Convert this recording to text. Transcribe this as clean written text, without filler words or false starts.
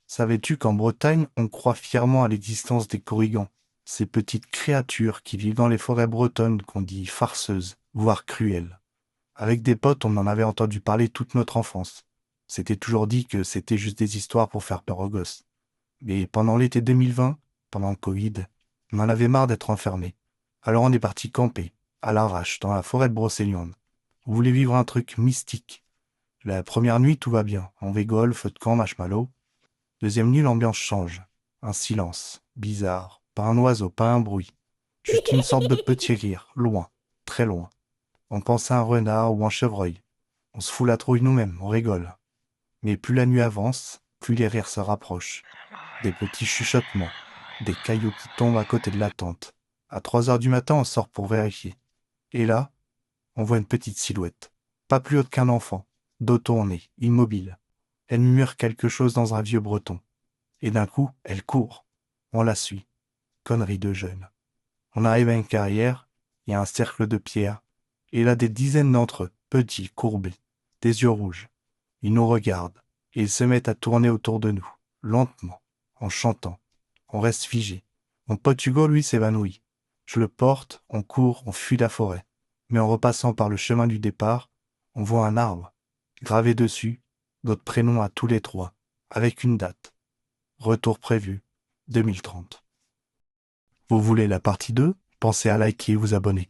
Savais-tu qu'en Bretagne, on croit fièrement à l'existence des corrigans, ces petites créatures qui vivent dans les forêts bretonnes qu'on dit farceuses, voire cruelles. Avec des potes, on en avait entendu parler toute notre enfance. C'était toujours dit que c'était juste des histoires pour faire peur aux gosses. Mais pendant l'été 2020, pendant le Covid, on en avait marre d'être enfermés. Alors on est parti camper, à l'arrache, dans la forêt de Brocéliande. On voulait vivre un truc mystique. La première nuit, tout va bien. On rigole, feu de camp, marshmallow. Deuxième nuit, l'ambiance change. Un silence, bizarre. Pas un oiseau, pas un bruit. Juste une sorte de petit rire, loin, très loin. On pense à un renard ou un chevreuil. On se fout la trouille nous-mêmes, on rigole. Mais plus la nuit avance, plus les rires se rapprochent. Des petits chuchotements, des cailloux qui tombent à côté de la tente. À 3 heures du matin, on sort pour vérifier. Et là, on voit une petite silhouette. Pas plus haute qu'un enfant, dos tourné, immobile. Elle murmure quelque chose dans un vieux breton. Et d'un coup, elle court. On la suit. Connerie de jeune. On arrive à une carrière, il y a un cercle de pierres, et là des dizaines d'entre eux, petits, courbés, des yeux rouges. Ils nous regardent, et ils se mettent à tourner autour de nous, lentement, en chantant. On reste figé. Mon pote Hugo, lui, s'évanouit. Je le porte, on court, on fuit la forêt. Mais en repassant par le chemin du départ, on voit un arbre, gravé dessus, notre prénom à tous les trois, avec une date. Retour prévu, 2030. Vous voulez la partie 2? Pensez à liker et vous abonner.